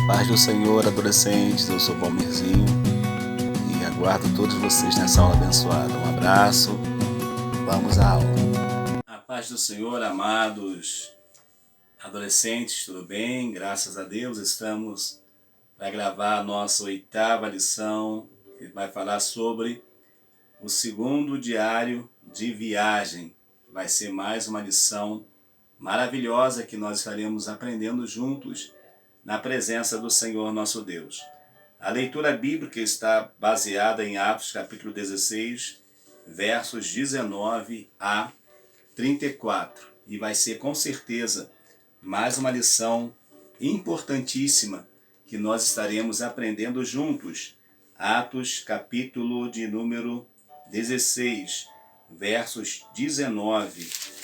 Paz do Senhor, adolescentes, eu sou Valmirzinho e aguardo todos vocês nessa aula abençoada. Um abraço, vamos à aula. A paz do Senhor, amados adolescentes, tudo bem? Graças a Deus estamos para gravar a nossa 8ª lição, que vai falar sobre o segundo diário de viagem. Vai ser mais uma lição maravilhosa que nós estaremos aprendendo juntos na presença do Senhor nosso Deus. A leitura bíblica está baseada em Atos capítulo 16, versos 19 a 34. E vai ser com certeza mais uma lição importantíssima que nós estaremos aprendendo juntos. Atos capítulo de número 16, versos 19.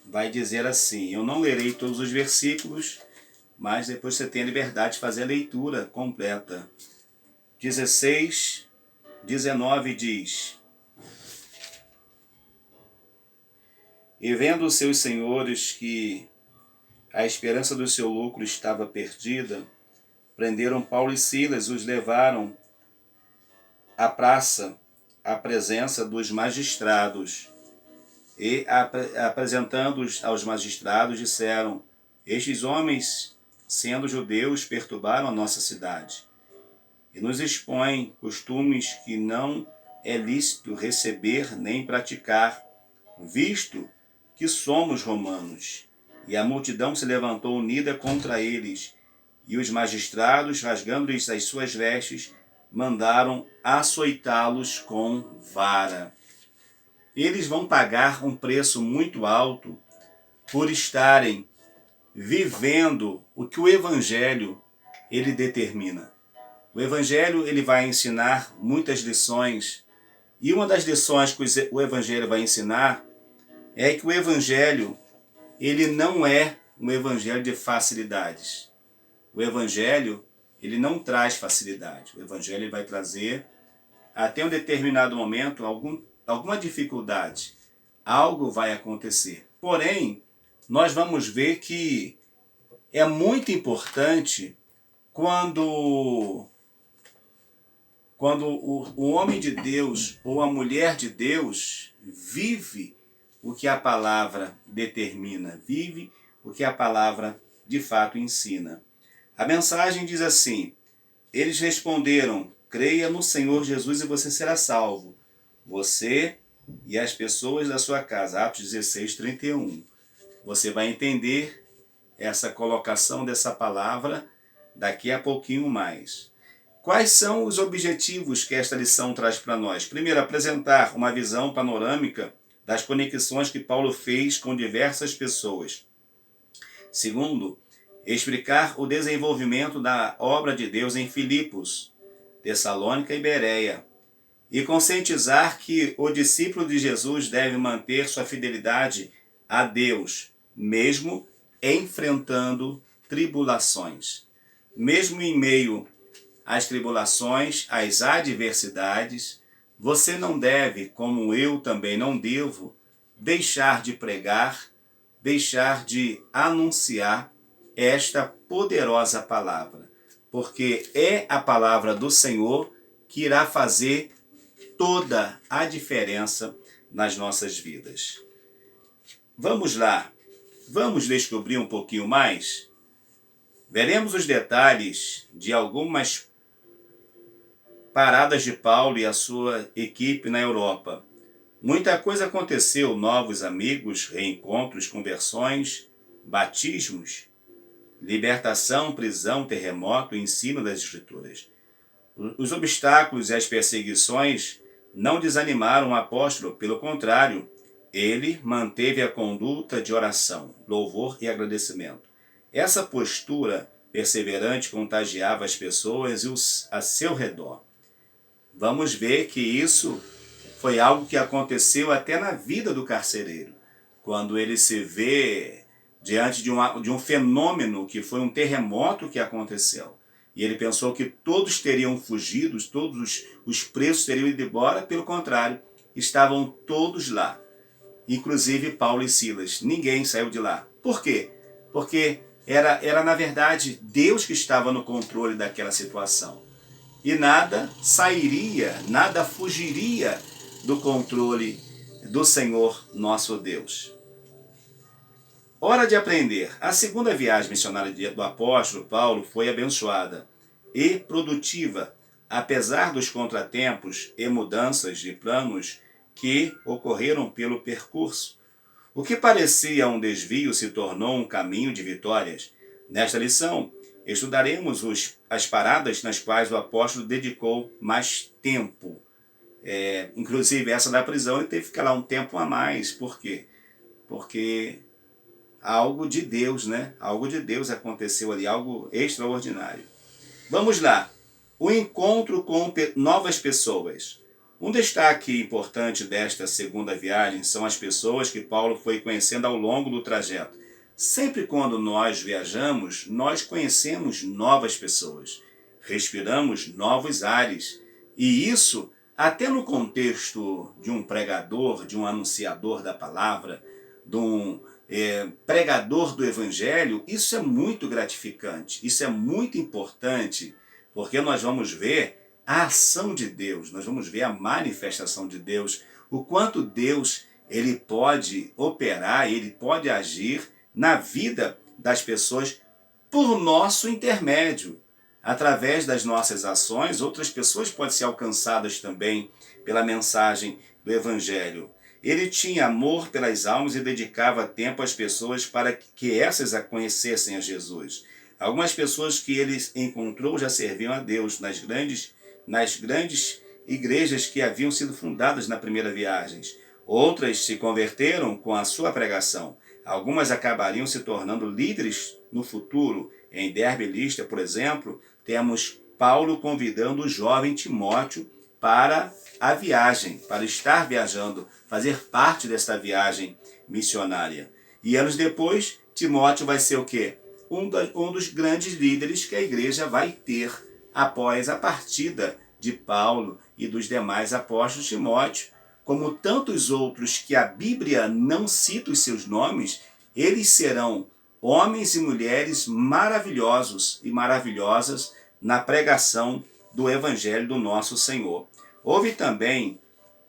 Vai dizer assim, eu não lerei todos os versículos, mas depois você tem a liberdade de fazer a leitura completa. 16, 19 diz: E vendo os seus senhores que a esperança do seu lucro estava perdida, prenderam Paulo e Silas, os levaram à praça, à presença dos magistrados. E, apresentando-os aos magistrados, disseram: Estes homens, sendo judeus, perturbaram a nossa cidade e nos expõem costumes que não é lícito receber nem praticar, visto que somos romanos. E a multidão se levantou unida contra eles, e os magistrados, rasgando-lhes as suas vestes, mandaram açoitá-los com vara. Eles vão pagar um preço muito alto por estarem vivendo o que o Evangelho ele determina. O Evangelho ele vai ensinar muitas lições, e uma das lições que o Evangelho vai ensinar é que o Evangelho ele não é um Evangelho de facilidades. O Evangelho ele não traz facilidade. O Evangelho ele vai trazer, até um determinado momento, alguma dificuldade, algo vai acontecer. Porém, nós vamos ver que é muito importante quando o homem de Deus ou a mulher de Deus vive o que a palavra determina, vive o que a palavra de fato ensina. A mensagem diz assim: eles responderam, creia no Senhor Jesus e você será salvo, você e as pessoas da sua casa. Atos 16, 31. Você vai entender essa colocação dessa palavra daqui a pouquinho mais. Quais são os objetivos que esta lição traz para nós? Primeiro, apresentar uma visão panorâmica das conexões que Paulo fez com diversas pessoas. Segundo, explicar o desenvolvimento da obra de Deus em Filipos, Tessalônica e Bereia, e conscientizar que o discípulo de Jesus deve manter sua fidelidade a Deus, mesmo enfrentando tribulações. Mesmo em meio às tribulações, às adversidades, você não deve, como eu também não devo, deixar de pregar, deixar de anunciar esta poderosa palavra, porque é a palavra do Senhor que irá fazer toda a diferença nas nossas vidas. Vamos lá, vamos descobrir um pouquinho mais? Veremos os detalhes de algumas paradas de Paulo e a sua equipe na Europa. Muita coisa aconteceu, novos amigos, reencontros, conversões, batismos, libertação, prisão, terremoto, ensino das Escrituras. Os obstáculos e as perseguições não desanimaram o apóstolo, pelo contrário, ele manteve a conduta de oração, louvor e agradecimento. Essa postura perseverante contagiava as pessoas e os a seu redor. Vamos ver que isso foi algo que aconteceu até na vida do carcereiro, quando ele se vê diante de um fenômeno que foi um terremoto que aconteceu. E ele pensou que todos teriam fugido, todos os presos teriam ido embora, pelo contrário, estavam todos lá. Inclusive Paulo e Silas. Ninguém saiu de lá. Por quê? porque era na verdade Deus que estava no controle daquela situação. E nada sairia, nada fugiria do controle do Senhor nosso Deus. Hora de aprender. A segunda viagem missionária do apóstolo Paulo foi abençoada e produtiva, apesar dos contratempos e mudanças de planos que ocorreram pelo percurso. O que parecia um desvio se tornou um caminho de vitórias. Nesta lição, estudaremos as paradas nas quais o apóstolo dedicou mais tempo. Inclusive essa da prisão, ele teve que ficar lá um tempo a mais. Por quê? Porque algo de Deus, né? Algo de Deus aconteceu ali, algo extraordinário. Vamos lá. O encontro com novas pessoas. Um destaque importante desta segunda viagem são as pessoas que Paulo foi conhecendo ao longo do trajeto. Sempre quando nós viajamos, nós conhecemos novas pessoas, respiramos novos ares. E isso, até no contexto de um pregador, de um anunciador da palavra, de um pregador do evangelho, isso é muito gratificante, isso é muito importante, porque nós vamos ver a ação de Deus, nós vamos ver a manifestação de Deus, o quanto Deus ele pode operar, ele pode agir na vida das pessoas por nosso intermédio. Através das nossas ações, outras pessoas podem ser alcançadas também pela mensagem do evangelho. Ele tinha amor pelas almas e dedicava tempo às pessoas para que essas a conhecessem a Jesus. Algumas pessoas que ele encontrou já serviam a Deus nas grandes igrejas que haviam sido fundadas na primeira viagem. Outras se converteram com a sua pregação. Algumas acabariam se tornando líderes no futuro. Em Derbe e Listra, por exemplo, temos Paulo convidando o jovem Timóteo para a viagem, para estar viajando, fazer parte desta viagem missionária. E anos depois, Timóteo vai ser o quê? Um dos grandes líderes que a igreja vai ter após a partida de Paulo e dos demais apóstolos. Timóteo, como tantos outros que a Bíblia não cita os seus nomes, eles serão homens e mulheres maravilhosos e maravilhosas na pregação do Evangelho do nosso Senhor. Houve também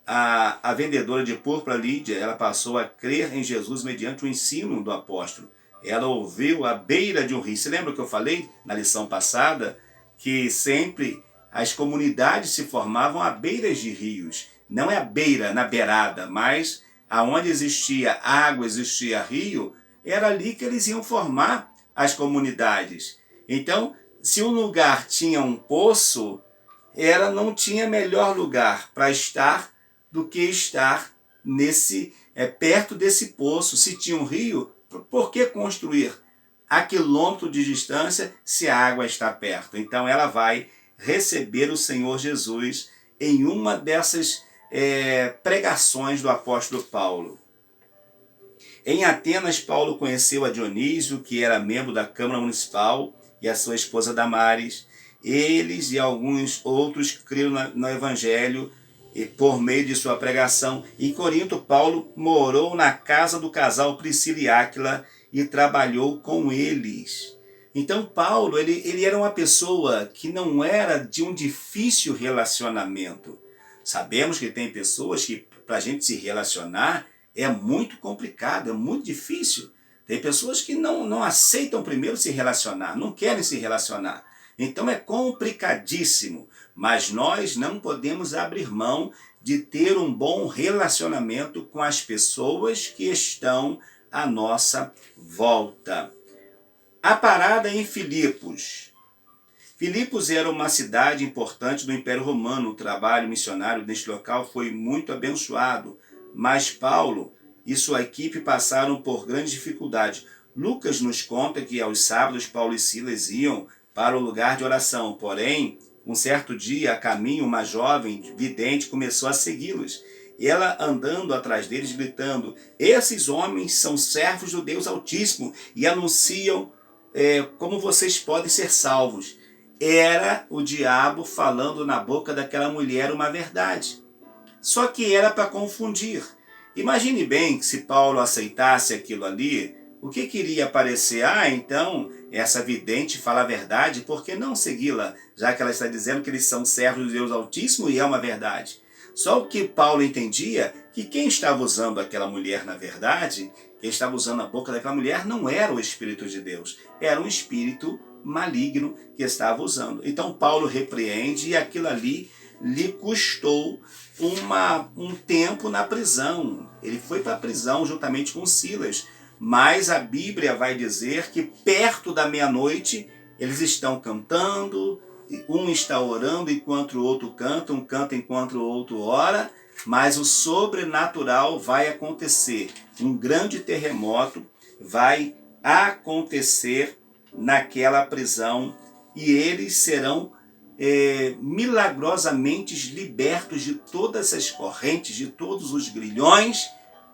a vendedora de púrpura Lídia, ela passou a crer em Jesus mediante o ensino do apóstolo. Ela ouviu à beira de um rio. Você lembra que eu falei na lição passada que sempre as comunidades se formavam à beira de rios? Não é à beira, na beirada, mas aonde existia água, existia rio, era ali que eles iam formar as comunidades. Então, se um lugar tinha um poço, não tinha melhor lugar para estar do que estar perto desse poço. Se tinha um rio, por que construir a quilômetro de distância se a água está perto? Então ela vai receber o Senhor Jesus em uma dessas pregações do apóstolo Paulo. Em Atenas, Paulo conheceu a Dionísio, que era membro da Câmara Municipal, e a sua esposa Damares. Eles e alguns outros creram no Evangelho e por meio de sua pregação. Em Corinto, Paulo morou na casa do casal Priscila e Áquila e trabalhou com eles. Então Paulo ele era uma pessoa que não era de um difícil relacionamento. Sabemos que tem pessoas que para a gente se relacionar é muito complicado, é muito difícil. Tem pessoas que não aceitam primeiro se relacionar, não querem se relacionar. Então é complicadíssimo, mas nós não podemos abrir mão de ter um bom relacionamento com as pessoas que estão à nossa volta. A parada em Filipos. Filipos era uma cidade importante do Império Romano. O trabalho missionário neste local foi muito abençoado, mas Paulo e sua equipe passaram por grandes dificuldades. Lucas nos conta que aos sábados Paulo e Silas iam para o lugar de oração. Porém, um certo dia, a caminho, uma jovem vidente começou a segui-los. Ela andando atrás deles, gritando: esses homens são servos do Deus Altíssimo e anunciam como vocês podem ser salvos. Era o diabo falando na boca daquela mulher uma verdade. Só que era para confundir. Imagine bem que se Paulo aceitasse aquilo ali, O que queria parecer? Então, essa vidente fala a verdade, por que não segui-la? Já que ela está dizendo que eles são servos de Deus Altíssimo e é uma verdade. Só o que Paulo entendia, que quem estava usando aquela mulher na verdade, quem estava usando a boca daquela mulher não era o Espírito de Deus, era um espírito maligno que estava usando. Então Paulo repreende e aquilo ali lhe custou um tempo na prisão. Ele foi para a prisão juntamente com Silas, mas a Bíblia vai dizer que perto da meia-noite eles estão cantando, um está orando enquanto o outro canta, um canta enquanto o outro ora, mas o sobrenatural vai acontecer. Um grande terremoto vai acontecer naquela prisão e eles serão milagrosamente libertos de todas as correntes, de todos os grilhões,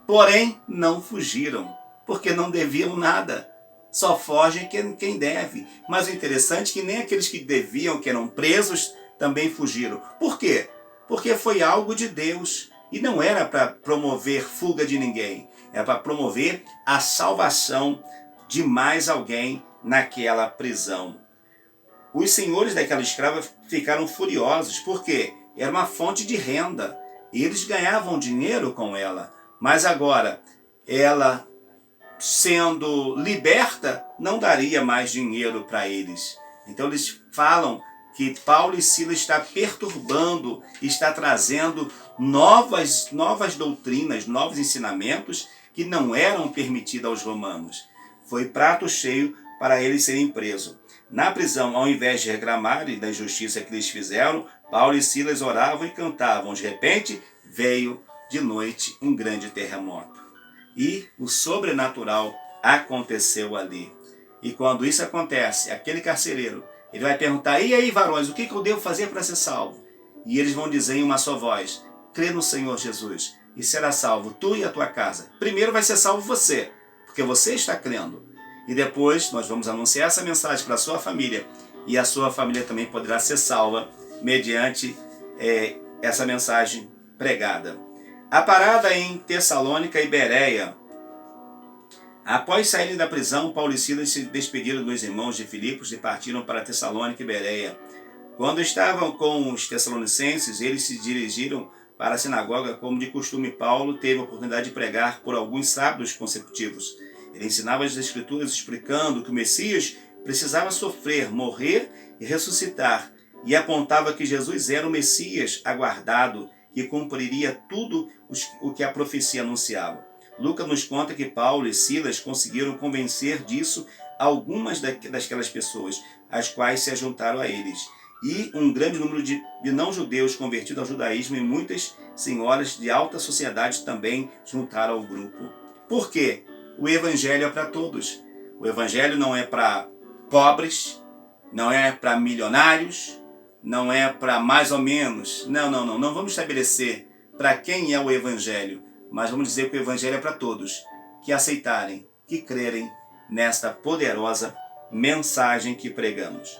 porém não fugiram, porque não deviam nada. Só foge quem deve. Mas o interessante é que nem aqueles que deviam, que eram presos, também fugiram. Por quê? Porque foi algo de Deus. E não era para promover fuga de ninguém. Era para promover a salvação de mais alguém naquela prisão. Os senhores daquela escrava ficaram furiosos. Por quê? Era uma fonte de renda. E eles ganhavam dinheiro com ela. Mas agora, ela sendo liberta, não daria mais dinheiro para eles. Então eles falam que Paulo e Silas está perturbando, está trazendo novas doutrinas, novos ensinamentos que não eram permitidos aos romanos. Foi prato cheio para eles serem presos. Na prisão, ao invés de reclamarem da injustiça que eles fizeram, Paulo e Silas oravam e cantavam. De repente, veio de noite um grande terremoto. E o sobrenatural aconteceu ali. E quando isso acontece, aquele carcereiro, ele vai perguntar, e aí varões, o que eu devo fazer para ser salvo? E eles vão dizer em uma só voz, crê no Senhor Jesus e será salvo tu e a tua casa. Primeiro vai ser salvo você, porque você está crendo. E depois nós vamos anunciar essa mensagem para a sua família, e a sua família também poderá ser salva mediante essa mensagem pregada. A parada em Tessalônica e Bereia. Após saírem da prisão, Paulo e Silas se despediram dos irmãos de Filipos e partiram para Tessalônica e Bereia. Quando estavam com os tessalonicenses, eles se dirigiram para a sinagoga como de costume. Paulo teve a oportunidade de pregar por alguns sábados consecutivos. Ele ensinava as Escrituras explicando que o Messias precisava sofrer, morrer e ressuscitar, e apontava que Jesus era o Messias aguardado, que cumpriria tudo o que a profecia anunciava. Lucas nos conta que Paulo e Silas conseguiram convencer disso algumas daquelas pessoas, as quais se juntaram a eles. E um grande número de não-judeus convertidos ao judaísmo e muitas senhoras de alta sociedade também juntaram ao grupo. Por quê? O evangelho é para todos. O evangelho não é para pobres, não é para milionários, não é para mais ou menos. Não vamos estabelecer para quem é o evangelho, mas vamos dizer que o evangelho é para todos, que aceitarem, que crerem nesta poderosa mensagem que pregamos.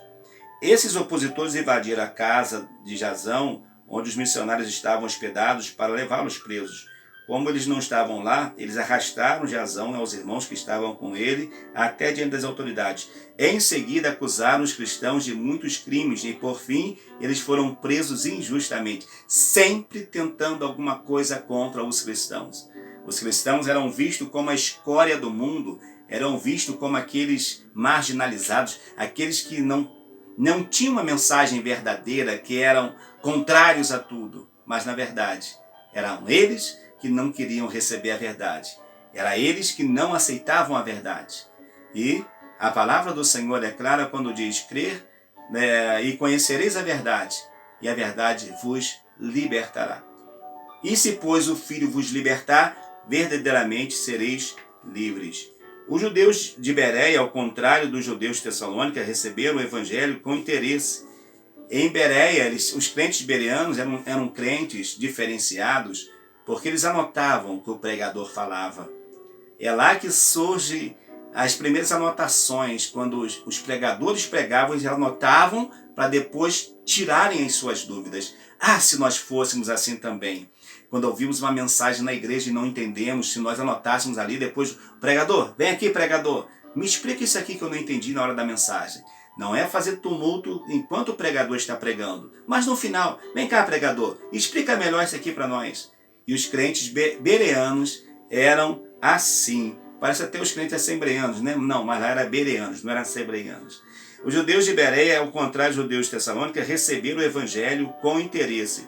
Esses opositores invadiram a casa de Jasão, onde os missionários estavam hospedados, para levá-los presos. Como eles não estavam lá, eles arrastaram Jasão e os irmãos que estavam com ele até diante das autoridades. Em seguida, acusaram os cristãos de muitos crimes e, por fim, eles foram presos injustamente, sempre tentando alguma coisa contra os cristãos. Os cristãos eram vistos como a escória do mundo, eram vistos como aqueles marginalizados, aqueles que não tinham uma mensagem verdadeira, que eram contrários a tudo. Mas, na verdade, eram eles que não queriam receber a verdade. Era eles que não aceitavam a verdade. E a palavra do Senhor é clara quando diz, crer e conhecereis a verdade, e a verdade vos libertará. E se, pois, o Filho vos libertar, verdadeiramente sereis livres. Os judeus de Bereia, ao contrário dos judeus de Tessalônica, receberam o evangelho com interesse. Em Bereia, os crentes bereanos eram crentes diferenciados, porque eles anotavam o que o pregador falava. É lá que surgem as primeiras anotações, quando os pregadores pregavam, eles anotavam para depois tirarem as suas dúvidas. Se nós fôssemos assim também. quando ouvimos uma mensagem na igreja e não entendemos, se nós anotássemos ali depois, pregador, vem aqui pregador, me explica isso aqui que eu não entendi na hora da mensagem. Não é fazer tumulto enquanto o pregador está pregando, mas no final, vem cá pregador, explica melhor isso aqui para nós. E os crentes bereanos eram assim. Parece até os crentes assembleanos, né? Não, mas lá era bereanos, não eram assembleanos. Os judeus de Bereia, ao contrário dos judeus de Tessalônica, receberam o evangelho com interesse.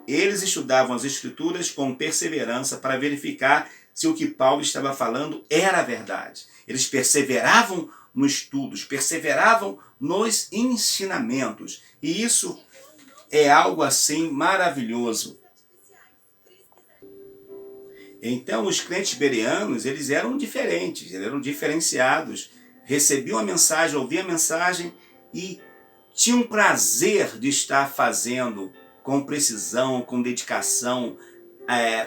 Eles estudavam as escrituras com perseverança para verificar se o que Paulo estava falando era verdade. Eles perseveravam nos estudos, perseveravam nos ensinamentos. E isso é algo assim maravilhoso. Então os crentes bereanos, eles eram diferentes, eles eram diferenciados. Recebiam a mensagem, ouviam a mensagem e tinham prazer de estar fazendo com precisão, com dedicação,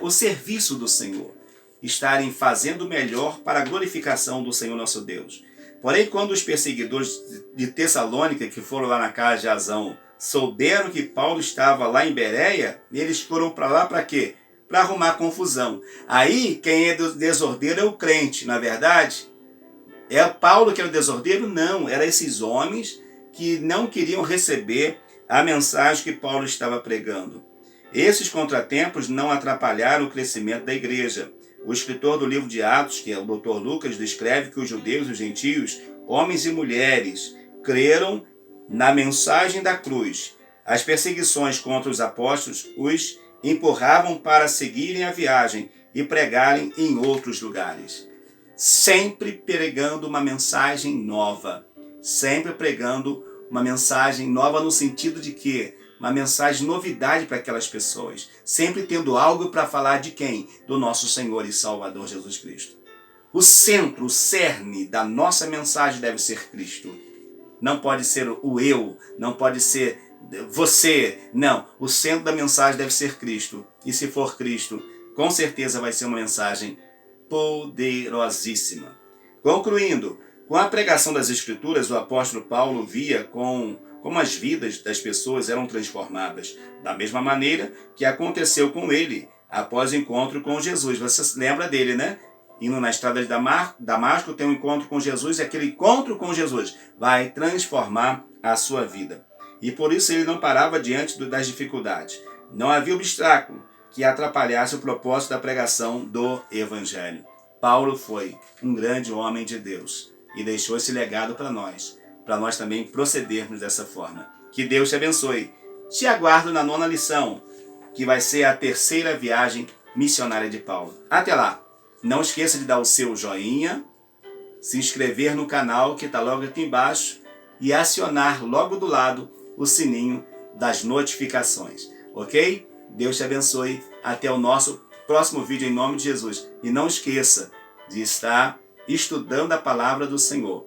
o serviço do Senhor. Estarem fazendo o melhor para a glorificação do Senhor nosso Deus. Porém, quando os perseguidores de Tessalônica, que foram lá na casa de Jasão, souberam que Paulo estava lá em Bereia, eles foram para lá para quê? Para arrumar confusão. Aí, quem é desordeiro é o crente, na verdade. É Paulo que era o desordeiro? Não, eram esses homens que não queriam receber a mensagem que Paulo estava pregando. Esses contratempos não atrapalharam o crescimento da igreja. O escritor do livro de Atos, que é o Dr. Lucas, descreve que os judeus e os gentios, homens e mulheres, creram na mensagem da cruz. As perseguições contra os apóstolos os empurravam para seguirem a viagem e pregarem em outros lugares. Sempre pregando uma mensagem nova. Sempre pregando uma mensagem nova no sentido de que uma mensagem de novidade para aquelas pessoas. Sempre tendo algo para falar de quem? Do nosso Senhor e Salvador Jesus Cristo. O centro, o cerne da nossa mensagem deve ser Cristo. Não pode ser o eu, não pode ser você. Não, o centro da mensagem deve ser Cristo. E se for Cristo, com certeza vai ser uma mensagem poderosíssima. Concluindo, com a pregação das Escrituras, o apóstolo Paulo via como as vidas das pessoas eram transformadas, da mesma maneira que aconteceu com ele após o encontro com Jesus. Você se lembra dele, né? Indo na estrada de Damasco, tem um encontro com Jesus, e aquele encontro com Jesus vai transformar a sua vida. E por isso ele não parava diante das dificuldades. Não havia obstáculo que atrapalhasse o propósito da pregação do Evangelho. Paulo foi um grande homem de Deus e deixou esse legado para nós também procedermos dessa forma. Que Deus te abençoe. Te aguardo na 9ª lição, que vai ser a 3ª viagem missionária de Paulo. Até lá! Não esqueça de dar o seu joinha, se inscrever no canal que está logo aqui embaixo e acionar logo do lado o sininho das notificações. Ok? Deus te abençoe. Até o nosso próximo vídeo em nome de Jesus. E não esqueça de estar estudando a palavra do Senhor.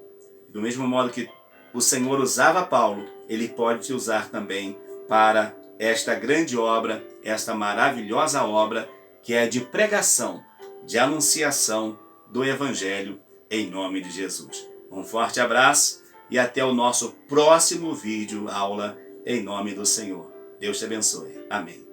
Do mesmo modo que o Senhor usava Paulo, Ele pode te usar também para esta grande obra, esta maravilhosa obra que é de pregação, de anunciação do Evangelho em nome de Jesus. Um forte abraço e até o nosso próximo vídeo, aula, em nome do Senhor. Deus te abençoe. Amém.